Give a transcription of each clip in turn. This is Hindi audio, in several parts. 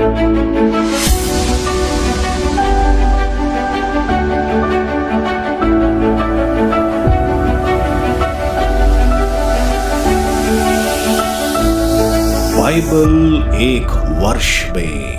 बाइबल एक वर्ष में।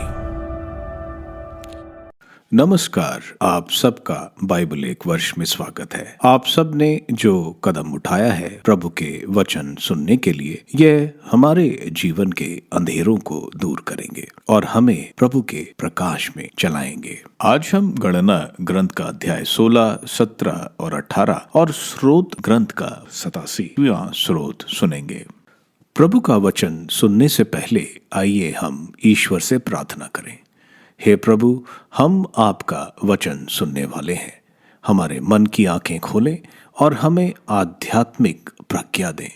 नमस्कार, आप सबका बाइबल एक वर्ष में स्वागत है। आप सब ने जो कदम उठाया है प्रभु के वचन सुनने के लिए, यह हमारे जीवन के अंधेरों को दूर करेंगे और हमें प्रभु के प्रकाश में चलाएंगे। आज हम गणना ग्रंथ का अध्याय 16, 17 और 18 और स्रोत ग्रंथ का 87वां स्रोत सुनेंगे। प्रभु का वचन सुनने से पहले आइए हम ईश्वर से प्रार्थना करें। हे प्रभु, हम आपका वचन सुनने वाले हैं। हमारे मन की आंखें खोलें और हमें आध्यात्मिक प्रज्ञा दें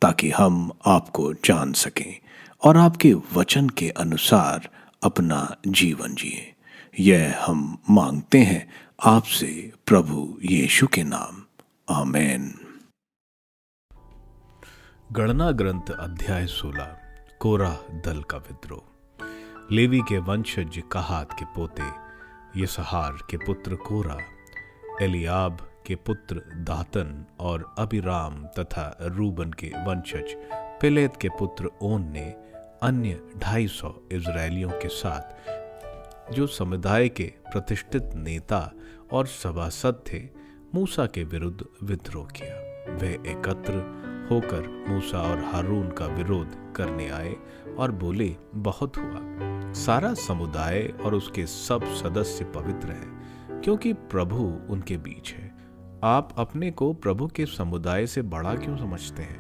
ताकि हम आपको जान सकें और आपके वचन के अनुसार अपना जीवन जिएं। यह हम मांगते हैं आपसे प्रभु यीशु के नाम, आमीन। गणना ग्रंथ अध्याय 16। कोरह दल का विद्रोह। लेवी के वंशज कहात के पोते यसहार के पुत्र कोरह, एलियाब के पुत्र दातन और अबीराम तथा रूबन के वंशज पेलेत के पुत्र ओन ने अन्य 250 इजरायलियों के साथ, जो समुदाय के प्रतिष्ठित नेता और सभासद थे, मूसा के विरुद्ध विद्रोह किया। वे एकत्र होकर मूसा और हारून का विरोध करने आए और बोले, बहुत हुआ, सारा समुदाय और उसके सब सदस्य पवित्र हैं, क्योंकि प्रभु उनके बीच है। आप अपने को प्रभु के समुदाय से बड़ा क्यों समझते हैं?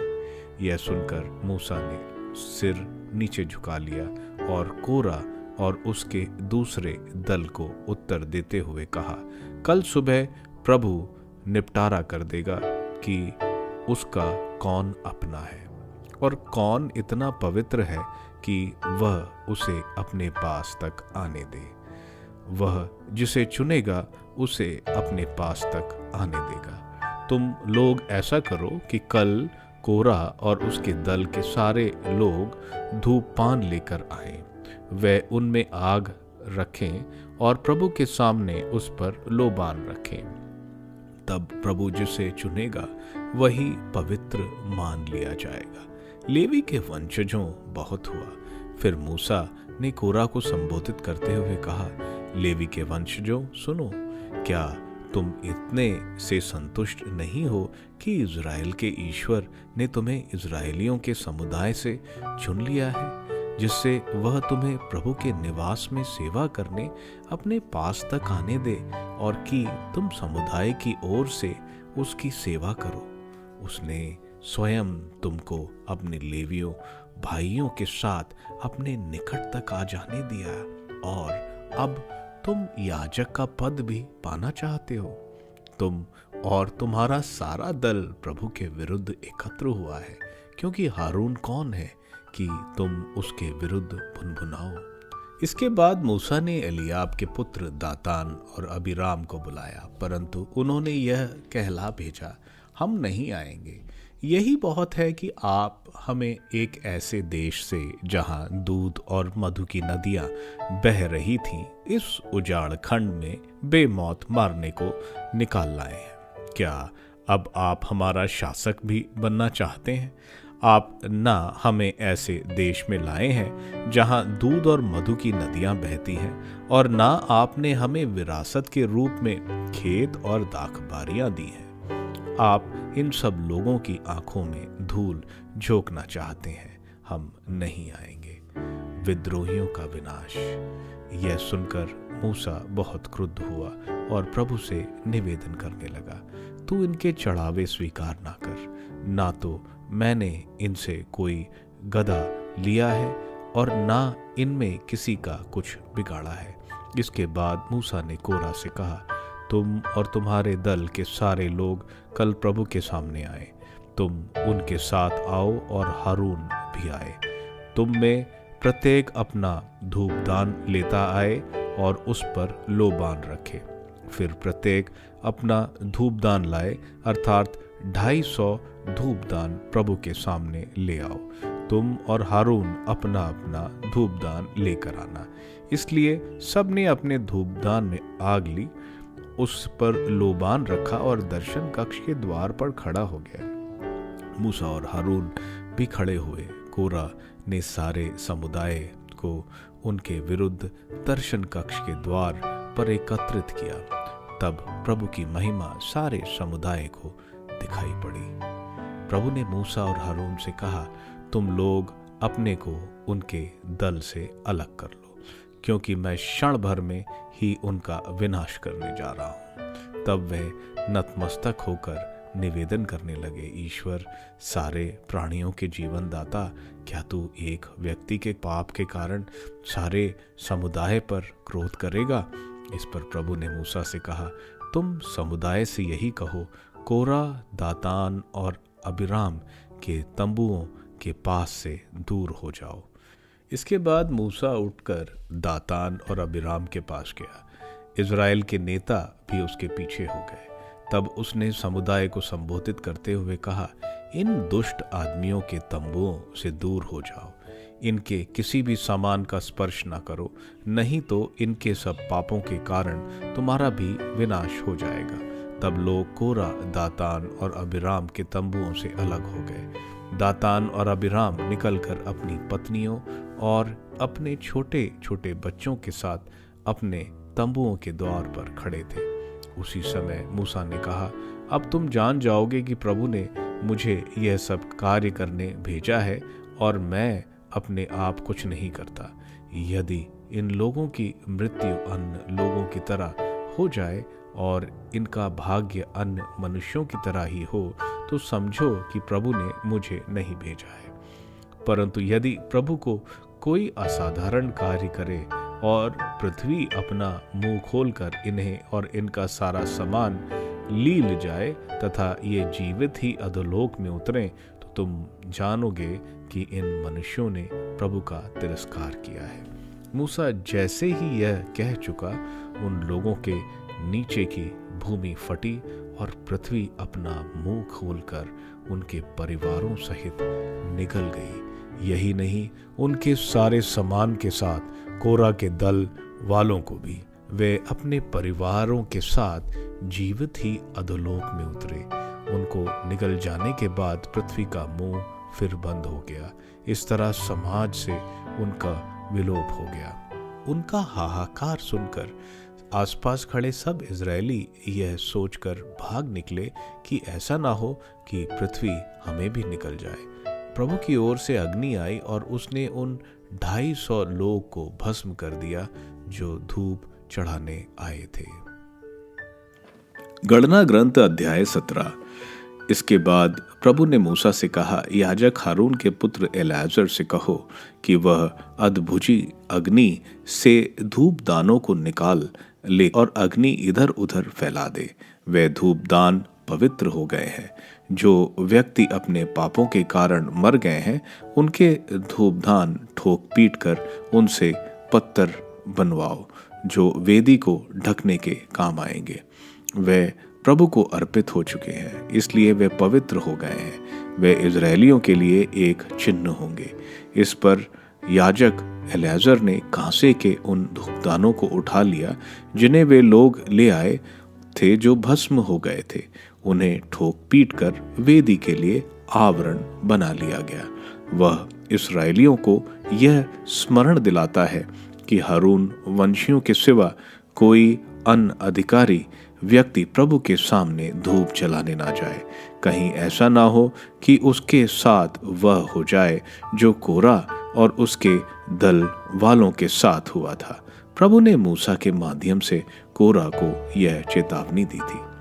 यह सुनकर मूसा ने सिर नीचे झुका लिया और कोरह और उसके दूसरे दल को उत्तर देते हुए कहा, कल सुबह प्रभु निपटारा कर देगा कि उसका कौन अपना है और कौन इतना पवित्र है कि वह उसे अपने पास तक आने दे। वह जिसे चुनेगा उसे अपने पास तक आने देगा। तुम लोग ऐसा करो कि कल कोरह और उसके दल के सारे लोग धूपपान लेकर आएं। वे उनमें आग रखें और प्रभु के सामने उस पर लोबान रखें। तब प्रभु जिसे चुनेगा वही पवित्र मान लिया जाएगा। लेवी के वंशजों बहुत हुआ। फिर मूसा ने कोरह को संबोधित करते हुए कहा, लेवी के वंशजों सुनो, क्या तुम इतने से संतुष्ट नहीं हो कि इज़राइल के ईश्वर ने तुम्हें इज़राइलियों के समुदाय से चुन लिया है, जिससे वह तुम्हें प्रभु के निवास में सेवा करने अपने पास तक आने दे और कि तुम समुदाय की ओर से उसकी सेवा करो। उसने स्वयं तुमको अपने लेवियों भाइयों के साथ अपने निकट तक आ जाने दिया और अब तुम याजक का पद भी पाना चाहते हो। तुम और तुम्हारा सारा दल प्रभु के विरुद्ध एकत्र हुआ है, क्योंकि हारून कौन है कि तुम उसके विरुद्ध भुनभुनाओ। इसके बाद मूसा ने एलियाब के पुत्र दातान और अबीराम को बुलाया, परंतु उन्होंने यह कहला भेजा, हम नहीं आएंगे। यही बहुत है कि आप हमें एक ऐसे देश से जहां दूध और मधु की नदियां बह रही थीं, इस उजाड़ खंड में बेमौत मारने को निकाल लाए हैं। क्या अब आप हमारा शासक भी बनना चाहते हैं? आप ना हमें ऐसे देश में लाए हैं जहां दूध और मधु की नदियां बहती हैं, और ना आपने हमें विरासत के रूप में खेत और दाखबारियां दी हैं। आप इन सब लोगों की आंखों में धूल झोंकना चाहते हैं। हम नहीं आएंगे। विद्रोहियों का विनाश। यह सुनकर मूसा बहुत क्रुद्ध हुआ और प्रभु से निवेदन करने लगा, तू इनके चढ़ावे स्वीकार ना कर। ना तो मैंने इनसे कोई गधा लिया है और ना इनमें किसी का कुछ बिगाड़ा है। इसके बाद मूसा ने कोरह से कहा, तुम और तुम्हारे दल के सारे लोग कल प्रभु के सामने आए। तुम उनके साथ आओ और हारून भी आए। तुम में प्रत्येक अपना धूपदान लेता आए और उस पर लोबान रखे। फिर प्रत्येक अपना धूपदान लाए, अर्थात 250 धूपदान प्रभु के सामने ले आओ। तुम और हारून अपना अपना धूपदान लेकर आना। इसलिए सबने अपने धूपदान में आग ली, उस पर लोबान रखा और दर्शन कक्ष के द्वार पर खड़ा हो गया। मूसा और हारून भी खड़े हुए। कोरह ने सारे समुदाय को उनके विरुद्ध दर्शन कक्ष के द्वार पर एकत्रित किया। तब प्रभु की महिमा सारे समुदाय को दिखाई पड़ी। प्रभु ने मूसा और हारून से कहा, तुम लोग अपने को उनके दल से अलग कर लो, क्योंकि मैं क्षण भर में ही उनका विनाश करने जा रहा हूं। तब वे नतमस्तक होकर निवेदन करने लगे, ईश्वर सारे प्राणियों के जीवन दाता, क्या तू एक व्यक्ति के पाप के कारण सारे समुदाय पर क्रोध करेगा? इस पर प्रभु ने मूसा से कहा, तुम समुदाय से यही कहो, कोरह, दातान और अबीराम के तंबुओं के पास से दूर हो जाओ। इसके बाद मूसा उठकर दातान और अबीराम के पास गया। इज़राइल के नेता भी उसके पीछे हो गए। तब उसने समुदाय को संबोधित करते हुए कहा, इन दुष्ट आदमियों के तंबुओं से दूर हो जाओ, इनके किसी भी सामान का स्पर्श न करो, नहीं तो इनके सब पापों के कारण तुम्हारा भी विनाश हो जाएगा। तब लोग कोरह, दातान और अबीराम के तंबुओं से अलग हो गए। दातान और अबीराम निकलकर अपनी पत्नियों और अपने छोटे छोटे बच्चों के साथ अपने तंबुओं के द्वार पर खड़े थे। उसी समय मूसा ने कहा, अब तुम जान जाओगे कि प्रभु ने मुझे यह सब कार्य करने भेजा है और मैं अपने आप कुछ नहीं करता। यदि इन लोगों की मृत्यु अन्य लोगों की तरह हो जाए और इनका भाग्य अन्य मनुष्यों की तरह ही हो, तो समझो कि प्रभु ने मुझे नहीं भेजा है। परंतु यदि प्रभु को कोई असाधारण कार्य करे और पृथ्वी अपना मुंह खोलकर इन्हें और इनका सारा सामान लील जाए तथा ये जीवित ही अधोलोक में उतरें, तो तुम जानोगे कि इन मनुष्यों ने प्रभु का तिरस्कार किया है। मूसा जैसे ही यह कह चुका, उन लोगों के नीचे की भूमि फटी और पृथ्वी अपना मुंह खोलकर उनके परिवारों सहित निकल गई। यही नहीं, उनके सारे सामान के साथ कोरह के दल वालों को भी, वे अपने परिवारों के साथ जीवित ही अधोलोक में उतरे। उनको निकल जाने के बाद पृथ्वी का मुंह फिर बंद हो गया। इस तरह समाज से उनका विलोप हो गया। उनका हाहाकार सुनकर आसपास खड़े सब इजरायली यह सोचकर भाग निकले कि ऐसा ना हो कि पृथ्वी हमें भी निकल जाए। प्रभु की ओर से अग्नि आई और उसने उन 250 लोग को भस्म कर दिया जो धूप चढ़ाने आए थे। गणना ग्रंथ अध्याय 17। इसके बाद प्रभु ने मूसा से कहा, याजक हारून के पुत्र एलाजर से कहो कि वह अधभुजी अग्नि से धूप दानों को निकाल ले और अग्नि इधर उधर फैला दे। वे धूप दान पवित्र हो गए हैं। जो व्यक्ति अपने पापों के कारण मर गए हैं, उनके धूपदान ठोक पीट कर उनसे पत्थर बनवाओ, जो वेदी को ढकने के काम आएंगे। वे प्रभु को अर्पित हो चुके हैं, इसलिए वे पवित्र हो गए हैं। वे इजरायलियों के लिए एक चिन्ह होंगे। इस पर याजक एलाजर ने कांसे के उन धूपदानों को उठा लिया जिन्हें वे लोग ले आए थे जो भस्म हो गए थे। उन्हें ठोक पीट कर वेदी के लिए आवरण बना लिया गया। वह इस्राएलियों को यह स्मरण दिलाता है कि हारून वंशियों के सिवा कोई अन्य अधिकारी व्यक्ति प्रभु के सामने धूप जलाने ना जाए। कहीं ऐसा ना हो कि उसके साथ वह हो जाए जो कोरह और उसके दल वालों के साथ हुआ था। प्रभु ने मूसा के माध्यम से कोरह को यह चेतावनी दी थी।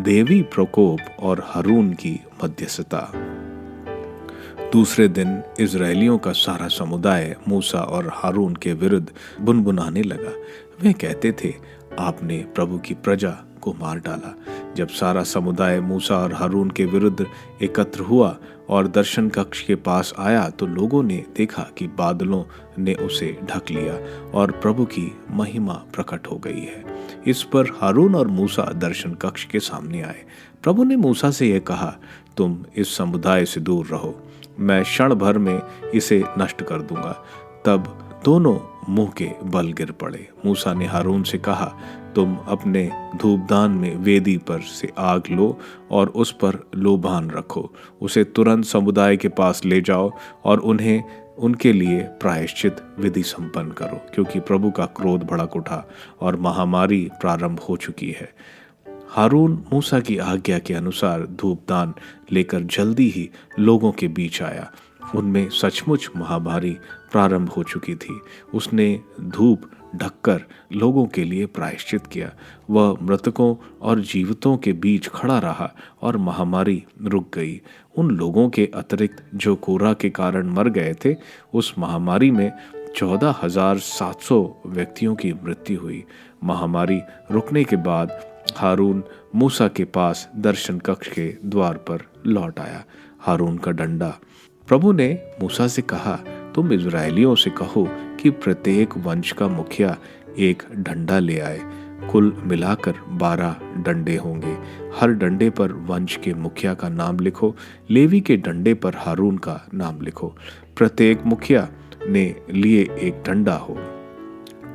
देवी प्रकोप और हारून की मध्यस्थता। दूसरे दिन इजरायलियों का सारा समुदाय मूसा और हारून के विरुद्ध बुनबुनाने लगा। वे कहते थे, आपने प्रभु की प्रजा को मार डाला। जब सारा समुदाय मूसा और हारून के विरुद्ध एकत्र हुआ और दर्शन कक्ष के पास आया, तो लोगों ने देखा कि बादलों ने उसे ढक लिया और प्रभु की महिमा प्रकट हो गई है। इस पर हारून और मूसा दर्शन कक्ष के सामने आए। प्रभु ने मूसा से यह कहा, तुम इस समुदाय से दूर रहो। मैं क्षण भर में इसे नष्ट कर दूंगा। तब दोनों मुंह के बल गिर पड़े। मूसा ने हारून से कहा, तुम अपने धूपदान में वेदी पर से आग लो और उस पर लोबान रखो। उसे तुरंत समुदाय के पास ले जाओ और उनके लिए प्रायश्चित विधि संपन्न करो, क्योंकि प्रभु का क्रोध भड़क उठा और महामारी प्रारंभ हो चुकी है। हारून मूसा की आज्ञा के अनुसार धूपदान लेकर जल्दी ही लोगों के बीच आया। उनमें सचमुच महामारी प्रारंभ हो चुकी थी। उसने धूप ढककर लोगों के लिए प्रायश्चित किया। वह मृतकों और जीवितों के बीच खड़ा रहा और महामारी रुक गई। उन लोगों के अतिरिक्त जो कोरा के कारण मर गए थे, उस महामारी में 14,700 व्यक्तियों की मृत्यु हुई। महामारी रुकने के बाद हारून मूसा के पास दर्शन कक्ष के द्वार पर लौट आया। हारून का डंडा। प्रभु ने मूसा से कहा, तुम इजरायलियों से कहो कि प्रत्येक वंश का मुखिया एक डंडा ले आए। कुल मिलाकर 12 डंडे होंगे। हर डंडे पर वंश के मुखिया का नाम लिखो। लेवी के डंडे पर हारून का नाम लिखो। प्रत्येक मुखिया ने लिए एक डंडा हो।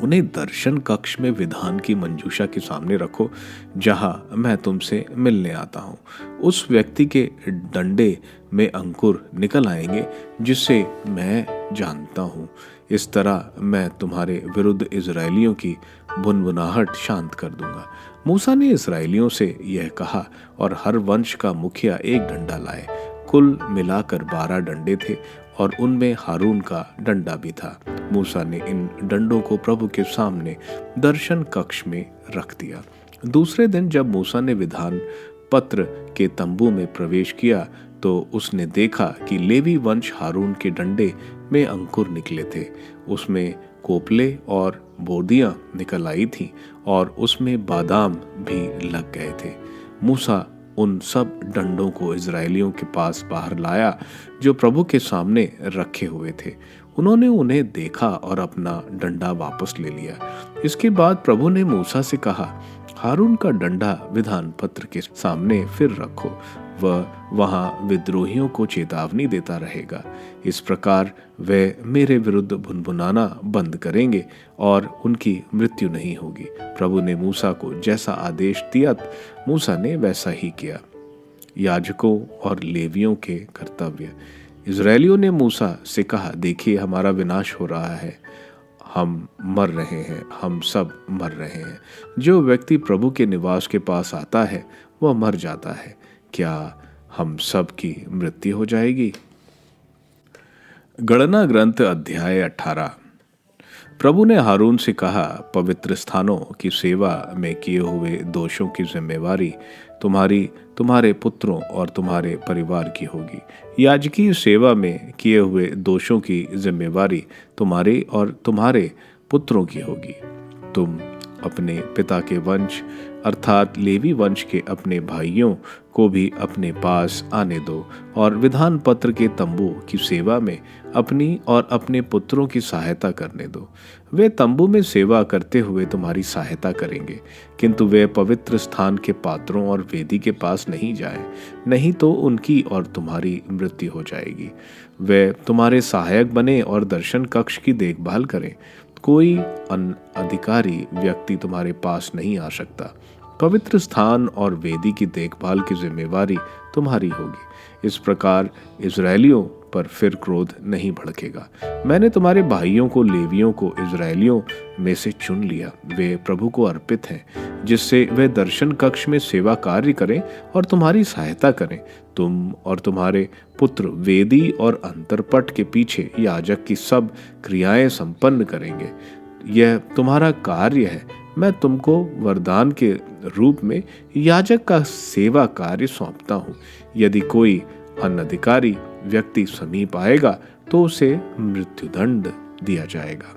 उन्हें दर्शन कक्ष में विधान की मंजूषा के सामने रखो, जहां मैं तुमसे मिलने आता हूं। उस व्यक्ति के डंडे में अंकुर निकल आएंगे जिससे मैं जानता हूं। इस तरह मैं तुम्हारे विरुद्ध इजरायलियों की भुनभुनाहट शांत कर दूंगा। मूसा ने इजरायलियों से यह कहा और हर वंश का मुखिया एक डंडा लाए। कुल मिलाकर 12 डंडे थे और उनमें हारून का डंडा भी था। मूसा ने इन डंडों को प्रभु के सामने दर्शन कक्ष में रख दिया। दूसरे दिन जब मूसा ने विधान पत्र के तंबू में प्रवेश किया तो उसने देखा कि लेवी वंश हारून के डंडे में अंकुर निकले थे। उसमें कोपले और बोदियां निकल आई थीं और उसमें बादाम भी लग गए थे। मूसा उन सब डंडों को इजरायलियों के पास बाहर लाया जो प्रभु के सामने रखे हुए थे। उन्होंने उन्हें देखा और अपना डंडा वापस ले लिया। इसके बाद प्रभु ने मूसा से कहा, हारून का डंडा विधान पत्र के सामने फिर रखो। वह वहां विद्रोहियों को चेतावनी देता रहेगा। इस प्रकार वे मेरे विरुद्ध भुनभुनाना बंद करेंगे और उनकी मृत्यु नहीं होगी। प्रभु ने मूसा को जैसा आदेश दिया, मूसा ने वैसा ही किया। याजकों और लेवियों के कर्तव्य। इजरायलियों ने मूसा से कहा, देखिए हमारा विनाश हो रहा है। हम मर रहे हैं, हम सब मर रहे हैं। जो व्यक्ति प्रभु के निवास के पास आता है वह मर जाता है। क्या हम सब की मृत्यु हो जाएगी? गणना ग्रंथ अध्याय 18। प्रभु ने हारून से कहा, पवित्र स्थानों की सेवा में किए हुए दोषों की जिम्मेवारी तुम्हारे पुत्रों और तुम्हारे परिवार की होगी। याजकीय सेवा में किए हुए दोषों की जिम्मेवारी तुम्हारे और तुम्हारे पुत्रों की होगी। तुम अपने पिता के वंश अर्थात लेवी वंश के अपने भाइयों को भी अपने पास आने दो और विधान पत्र के तंबू की सेवा में अपनी और अपने पुत्रों की सहायता करने दो। वे तंबू में सेवा करते हुए तुम्हारी सहायता करेंगे, किंतु वे पवित्र स्थान के पात्रों और वेदी के पास नहीं जाएं, नहीं तो उनकी और तुम्हारी मृत्यु हो जाएगी। वे तुम्हारे सहायक बने और दर्शन कक्ष की देखभाल करें। कोई अनधिकारी व्यक्ति तुम्हारे पास नहीं आ सकता। पवित्र स्थान और वेदी की देखभाल की जिम्मेवारी तुम्हारी होगी। इस प्रकार इजरायलियों पर फिर क्रोध नहीं भड़केगा। मैंने तुम्हारे भाइयों को लेवियों को इजरायलियों में से चुन लिया। वे प्रभु को अर्पित हैं, जिससे वे दर्शन कक्ष में सेवा कार्य करें और तुम्हारी सहायता करें। तुम और तुम्हारे पुत्र वेदी और अंतरपट के पीछे याजक की सब क्रियाएं संपन्न करेंगे। यह तुम्हारा कार्य है। मैं तुमको वरदान के रूप में याजक का सेवा कार्य सौंपता हूँ। यदि कोई अनधिकारी व्यक्ति समीप आएगा तो उसे मृत्युदंड दिया जाएगा।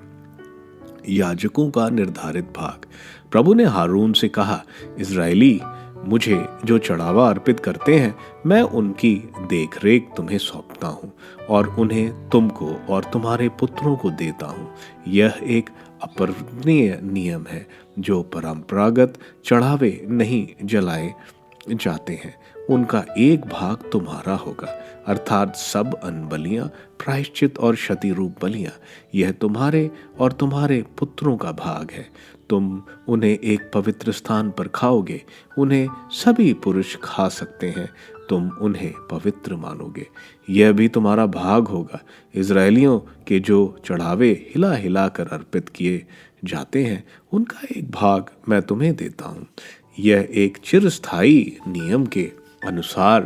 याजकों का निर्धारित भाग। प्रभु ने हारून से कहा, इजरायली मुझे जो चढ़ावा अर्पित करते हैं, मैं उनकी देखरेख तुम्हें सौंपता हूँ और उन्हें तुमको और तुम्हारे पुत्रों को देता हूँ। यह एक अपरिवर्तनीय नियम है जो परंपरागत चढ़ावे नहीं जलाए जाते हैं। उनका एक भाग तुम्हारा होगा, अर्थात सब अन्न बलियां, प्रायश्चित और क्षति रूप बलियां, यह तुम्हारे और तुम्हारे पुत्रों का भाग है। तुम उन्हें एक पवित्र स्थान पर खाओगे, उन्हें सभी पुरुष खा सकते हैं, तुम उन्हें पवित्र मानोगे। यह भी तुम्हारा भाग होगा। इज़राइलियों के जो चढ़ावे हिला हिला कर अर्पित किए जाते हैं, उनका एक भाग मैं तुम्हें देता हूँ। यह एक चिरस्थायी नियम के अनुसार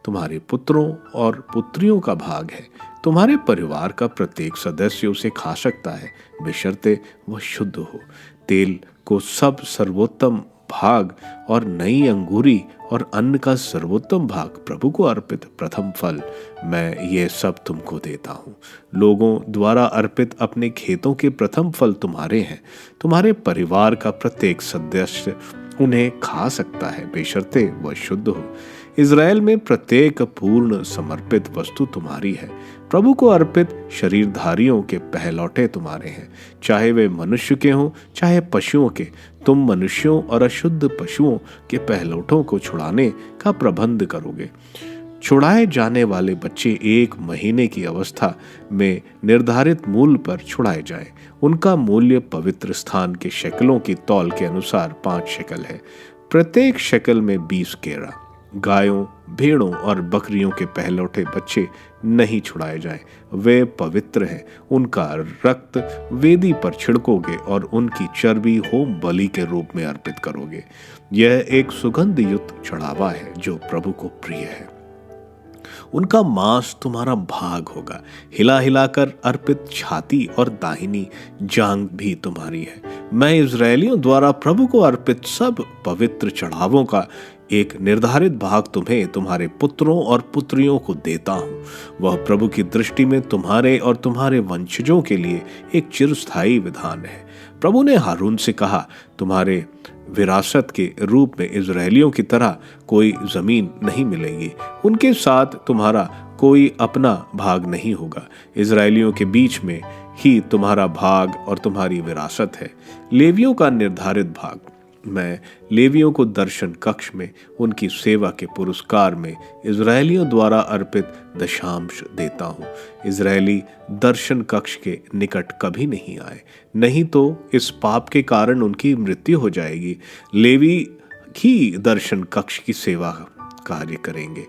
तुम्हारे पुत्रों और पुत्रियों का भाग है। तुम्हारे परिवार का प्रत्येक सदस्य उसे खा सकता है, बशर्ते वह शुद्ध हो। तेल को सब सर्वोत्तम भाग और नई अंगूरी और अन्न का सर्वोत्तम भाग प्रभु को अर्पित प्रथम फल मैं ये सब तुमको देता हूँ। लोगों द्वारा अर्पित अपने खेतों के प्रथम फल तुम्हारे हैं। तुम्हारे परिवार का प्रत्येक सदस्य उन्हें खा सकता है, बेशर्ते वह शुद्ध हो। इज़राइल में प्रत्येक पूर्ण समर्पित वस्तु तुम्हारी है। प्रभु को अर्पित शरीरधारियों के पहलौठे तुम्हारे हैं, चाहे वे मनुष्य के हों चाहे पशुओं के। तुम मनुष्यों और अशुद्ध पशुओं के पहलौठों को छुड़ाने का प्रबंध करोगे। छुड़ाए जाने वाले बच्चे 1 महीने की अवस्था में निर्धारित मूल्य पर छुड़ाए जाएं। उनका मूल्य पवित्र स्थान के शेकलों की तौल के अनुसार 5 शेकल है। प्रत्येक शेकल में 20 केरा। गायों, भेड़ों और बकरियों के पहलौठे बच्चे नहीं छुड़ाए जाएं, वे पवित्र हैं। उनका रक्त वेदी पर छिड़कोगे और उनकी चर्बी होम बलि के रूप में अर्पित करोगे। यह एक सुगंध युक्त चढ़ावा है जो प्रभु को प्रिय है। उनका मांस तुम्हारा भाग होगा। हिला हिलाकर अर्पित छाती और दाहिनी जांग भी तुम्हारी है। मैं इज़राइलियों द्वारा प्रभु को अर्पित सब पवित्र चढ़ावों का एक निर्धारित भाग तुम्हें, तुम्हारे पुत्रों और पुत्रियों को देता हूँ। वह प्रभु की दृष्टि में तुम्हारे और तुम्हारे वंशजों के लिए एक चिरस्थायी विधान है। प्रभु ने हारून से कहा, तुम्हारे विरासत के रूप में इज़राइलियों की तरह कोई जमीन नहीं मिलेगी। उनके साथ तुम्हारा कोई अपना भाग नहीं होगा। इज़राइलियों के बीच में ही तुम्हारा भाग और तुम्हारी विरासत है। लेवियों का निर्धारित भाग मैं लेवियों को दर्शन कक्ष में उनकी सेवा के पुरस्कार में इज़राइलियों द्वारा अर्पित दशांश देता हूँ। इज़राइली दर्शन कक्ष के निकट कभी नहीं आए, नहीं तो इस पाप के कारण उनकी मृत्यु हो जाएगी। लेवी ही दर्शन कक्ष की सेवा कार्य करेंगे।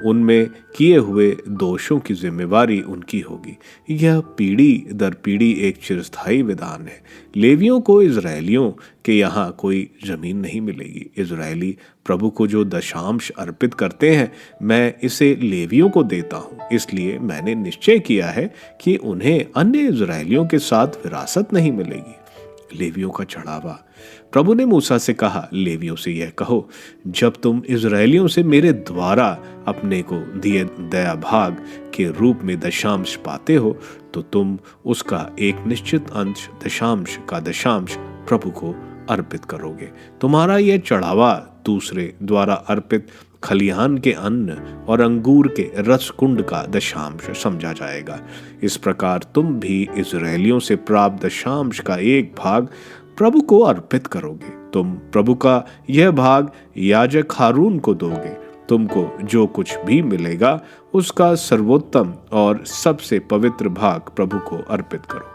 उनमें किए हुए दोषों की जिम्मेवारी उनकी होगी। यह पीढ़ी दर पीढ़ी एक चिरस्थायी विधान है। लेवियों को इज़राइलियों के यहाँ कोई जमीन नहीं मिलेगी। इज़राइली प्रभु को जो दशांश अर्पित करते हैं, मैं इसे लेवियों को देता हूँ। इसलिए मैंने निश्चय किया है कि उन्हें अन्य इज़राइलियों के साथ विरासत नहीं मिलेगी। लेवियों का चढ़ावा। प्रभु ने मूसा से कहा, लेवियों से यह कहो, जब तुम इज़राइलियों से मेरे द्वारा अपने को दिए दया भाग के रूप में दशांश पाते हो, तो तुम उसका एक निश्चित अंश दशांश का दशांश प्रभु को अर्पित करोगे। तुम्हारा यह चढ़ावा दूसरे द्वारा अर्पित खलिहान के अन्न और अंगूर के रस कुंड का दशांश समझा जाएगा। इस प्रकार तुम भी इज़राइलियों से प्राप्त दशांश का एक भाग प्रभु को अर्पित करोगे। तुम प्रभु का यह भाग याजक हारून को दोगे। तुमको जो कुछ भी मिलेगा उसका सर्वोत्तम और सबसे पवित्र भाग प्रभु को अर्पित करोगे।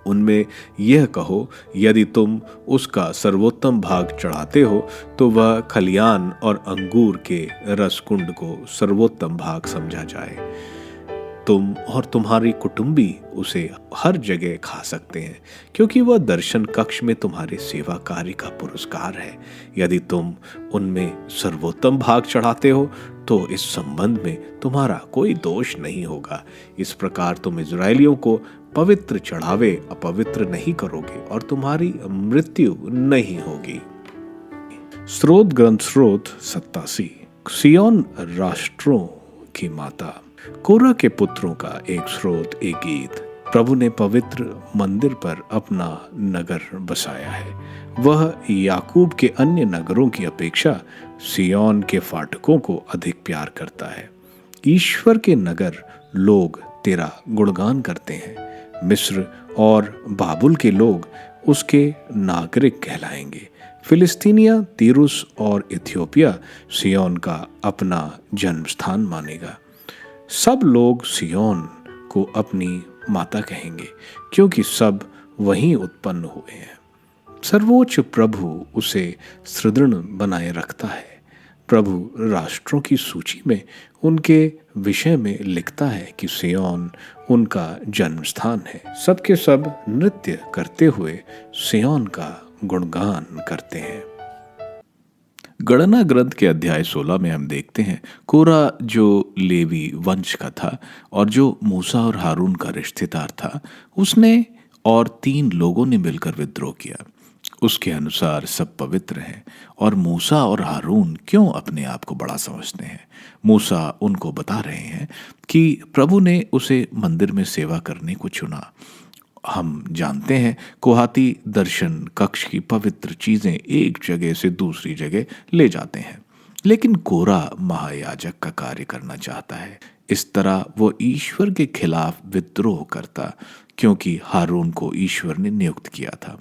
उनमें यह कहो, यदि तुम उसका सर्वोत्तम भाग चढ़ाते हो तो वह खलियान और अंगूर के रस कुंड को सर्वोत्तम भाग समझा जाए। तुम और तुम्हारी कुटुंबी उसे हर जगह खा सकते हैं, क्योंकि वह दर्शन कक्ष में तुम्हारे सेवा कार्य का पुरस्कार है। यदि तुम उनमें सर्वोत्तम भाग चढ़ाते हो तो इस संबंध में तुम्हारा कोई दोष नहीं होगा। इस प्रकार तुम इज़राइलियों को पवित्र चढ़ावे अपवित्र नहीं करोगे और तुम्हारी मृत्यु नहीं होगी। स्रोत ग्रंथ स्रोत 87। सिय्योन राष्ट्रों की माता। कोरह के पुत्रों का एक स्रोत, एक गीत। प्रभु ने पवित्र मंदिर पर अपना नगर बसाया है। वह याकूब के अन्य नगरों की अपेक्षा सिय्योन के फाटकों को अधिक प्यार करता है। ईश्वर के नगर लोग तेरा गुणगान करते हैं। मिस्र और बाबुल के लोग उसके नागरिक कहलाएंगे। फिलिस्तीनिया तीरुस और इथियोपिया सियोन का अपना जन्म स्थान मानेगा। सब लोग सियोन को अपनी माता कहेंगे क्योंकि सब वहीं उत्पन्न हुए हैं। सर्वोच्च प्रभु उसे सुदृढ़ बनाए रखता है। प्रभु राष्ट्रों की सूची में उनके विषय में लिखता है कि सियोन उनका जन्म स्थान है। सबके सब नृत्य करते हुए सियोन का गुणगान करते हैं। गणना ग्रंथ के अध्याय 16 में हम देखते हैं कोरा जो लेवी वंश का था और जो मूसा और हारून का रिश्तेदार था, उसने और 3 लोगों ने मिलकर विद्रोह किया। उसके अनुसार सब पवित्र हैं और मूसा और हारून क्यों अपने आप को बड़ा समझते हैं? मूसा उनको बता रहे हैं कि प्रभु ने उसे मंदिर में सेवा करने को चुना। हम जानते हैं कोहाती दर्शन कक्ष की पवित्र चीजें एक जगह से दूसरी जगह ले जाते हैं, लेकिन कोरा महायाजक का कार्य करना चाहता है। इस तरह वो ईश्वर के खिलाफ विद्रोह करता क्योंकि हारून को ईश्वर ने नियुक्त किया था।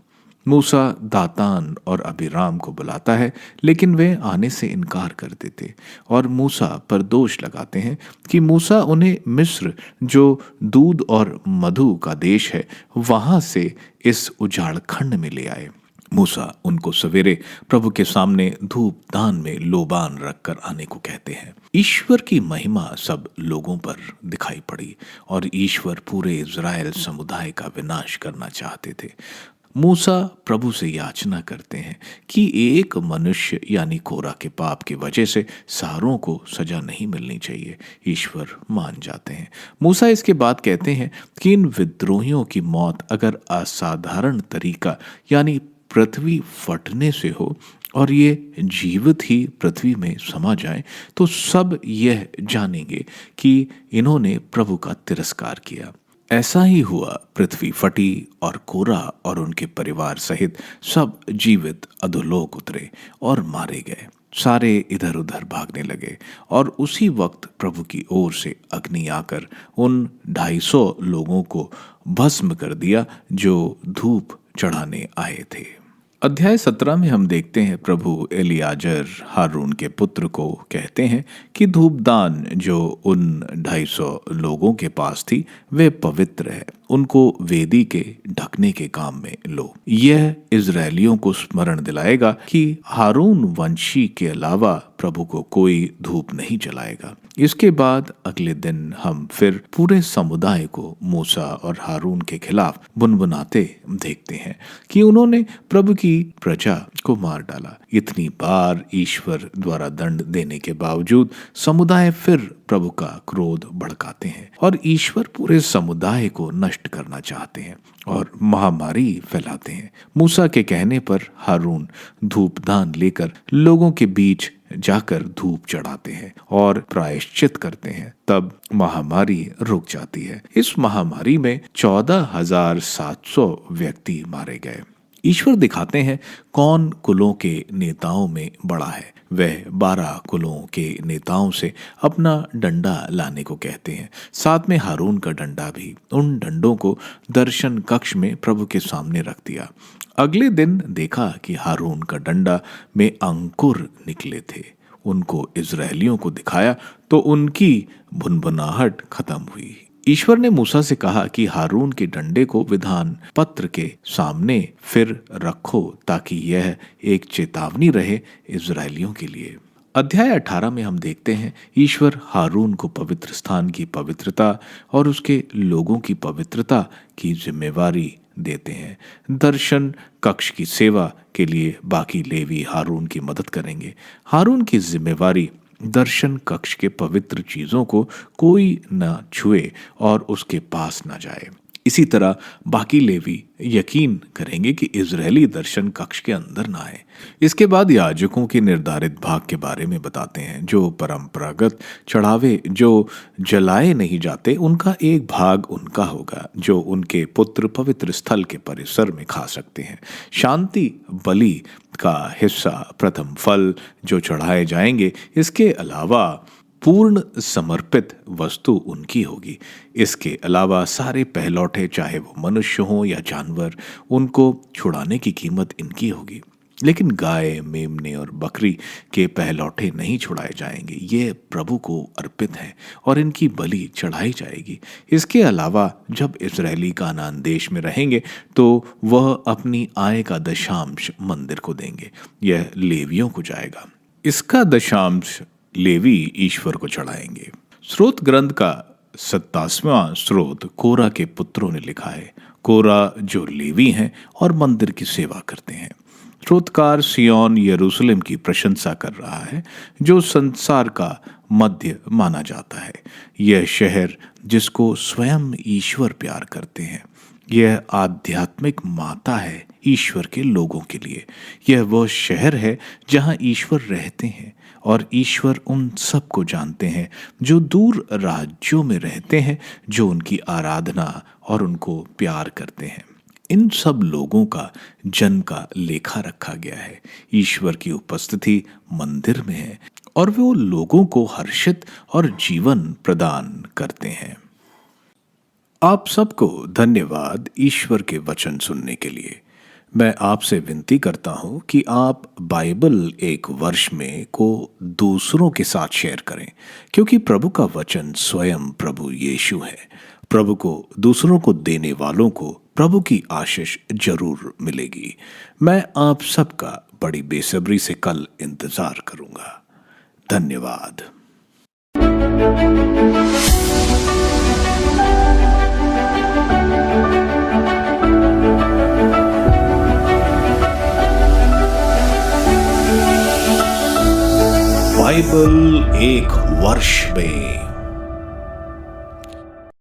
मूसा दातान और अबीराम को बुलाता है, लेकिन वे आने से इनकार कर देते और मूसा पर दोष लगाते हैं कि मूसा उन्हें मिस्र जो दूध और मधु का देश है वहां से इस उजाड़ खंड में ले आए। मूसा उनको सवेरे प्रभु के सामने धूप दान में लोबान रखकर आने को कहते हैं। ईश्वर की महिमा सब लोगों पर दिखाई पड़ी और ईश्वर पूरे इज़राइल समुदाय का विनाश करना चाहते थे। मूसा प्रभु से याचना करते हैं कि एक मनुष्य यानी कोरा के पाप की वजह से सारों को सजा नहीं मिलनी चाहिए। ईश्वर मान जाते हैं। मूसा इसके बाद कहते हैं कि इन विद्रोहियों की मौत अगर असाधारण तरीका यानी पृथ्वी फटने से हो और ये जीवित ही पृथ्वी में समा जाए तो सब यह जानेंगे कि इन्होंने प्रभु का तिरस्कार किया। ऐसा ही हुआ। पृथ्वी फटी और कोरा और उनके परिवार सहित सब जीवित अधोलोक उतरे और मारे गए। सारे इधर उधर भागने लगे और उसी वक्त प्रभु की ओर से अग्नि आकर उन 250 लोगों को भस्म कर दिया जो धूप चढ़ाने आए थे। अध्याय 17 में हम देखते हैं प्रभु एलियाजर हारून के पुत्र को कहते हैं कि धूपदान जो उन 250 लोगों के पास थी वे पवित्र है, उनको वेदी के ढकने के काम में लो। यह इजरायलियों को स्मरण दिलाएगा कि हारून वंशी के अलावा प्रभु को कोई धूप नहीं जलाएगा। इसके बाद अगले दिन हम फिर पूरे समुदाय को मूसा और हारून के खिलाफ बुनबुनाते देखते हैं कि उन्होंने प्रभु की प्रजा को मार डाला। इतनी बार ईश्वर द्वारा दंड देने के बावजूद समुदाय फिर प्रभु का क्रोध भड़काते हैं और ईश्वर पूरे समुदाय को नष्ट करना चाहते हैं और महामारी फैलाते हैं। मूसा के कहने पर हारून धूपदान लेकर लोगों के बीच जाकर धूप चढ़ाते हैं और प्रायश्चित करते हैं। तब महामारी रुक जाती है। इस महामारी में 14,700 व्यक्ति मारे गए। ईश्वर दिखाते हैं कौन कुलों के नेताओं में बड़ा है। वह 12 कुलों के नेताओं से अपना डंडा लाने को कहते हैं, साथ में हारून का डंडा भी। उन डंडों को दर्शन कक्ष में प्रभु के सामने रख दिया। अगले दिन देखा कि हारून का डंडा में अंकुर निकले थे। उनको इजरायलियों को दिखाया तो उनकी भुनभुनाहट खत्म हुई। ईश्वर ने मूसा से कहा कि हारून के डंडे को विधान पत्र के सामने फिर रखो ताकि यह एक चेतावनी रहे इजरायलियों के लिए। अध्याय 18 में हम देखते हैं ईश्वर हारून को पवित्र स्थान की पवित्रता और उसके लोगों की पवित्रता की जिम्मेवारी देते हैं। दर्शन कक्ष की सेवा के लिए बाकी लेवी हारून की मदद करेंगे। हारून की जिम्मेवारी दर्शन कक्ष के पवित्र चीजों को कोई न छुए और उसके पास न जाए। इसी तरह बाकी लेवी यकीन करेंगे कि इजरायली दर्शन कक्ष के अंदर ना आए। इसके बाद याजकों के निर्धारित भाग के बारे में बताते हैं। जो परंपरागत चढ़ावे जो जलाए नहीं जाते उनका एक भाग उनका होगा जो उनके पुत्र पवित्र स्थल के परिसर में खा सकते हैं। शांति बलि का हिस्सा प्रथम फल जो चढ़ाए जाएंगे, इसके अलावा पूर्ण समर्पित वस्तु उनकी होगी। इसके अलावा सारे पहलौठे चाहे वो मनुष्य हो या जानवर, उनको छुड़ाने की कीमत इनकी होगी। लेकिन गाय, मेमने और बकरी के पहलौठे नहीं छुड़ाए जाएंगे। ये प्रभु को अर्पित है और इनकी बलि चढ़ाई जाएगी। इसके अलावा जब इजरायली कानान देश में रहेंगे तो वह अपनी आय का दशांश मंदिर को देंगे। यह लेवियों को जाएगा। इसका दशांश लेवी ईश्वर को चढ़ाएंगे। स्रोत ग्रंथ का 27वां स्रोत कोरा के पुत्रों ने लिखा है। कोरा जो लेवी हैं और मंदिर की सेवा करते हैं। स्रोतकार सिय्योन यरूशलेम की प्रशंसा कर रहा है, जो संसार का मध्य माना जाता है। यह शहर जिसको स्वयं ईश्वर प्यार करते हैं। यह आध्यात्मिक माता है ईश्वर के लोगों के लिए। यह वह शहर है जहां ईश्वर रहते हैं और ईश्वर उन सब को जानते हैं जो दूर राज्यों में रहते हैं, जो उनकी आराधना और उनको प्यार करते हैं। इन सब लोगों का जन्म का लेखा रखा गया है। ईश्वर की उपस्थिति मंदिर में है और वो लोगों को हर्षित और जीवन प्रदान करते हैं। आप सबको धन्यवाद ईश्वर के वचन सुनने के लिए। मैं आपसे विनती करता हूं कि आप बाइबल एक वर्ष में को दूसरों के साथ शेयर करें, क्योंकि प्रभु का वचन स्वयं प्रभु यीशु है। प्रभु को दूसरों को देने वालों को प्रभु की आशीष जरूर मिलेगी। मैं आप सबका बड़ी बेसब्री से कल इंतजार करूंगा। धन्यवाद। बाइबल एक वर्ष में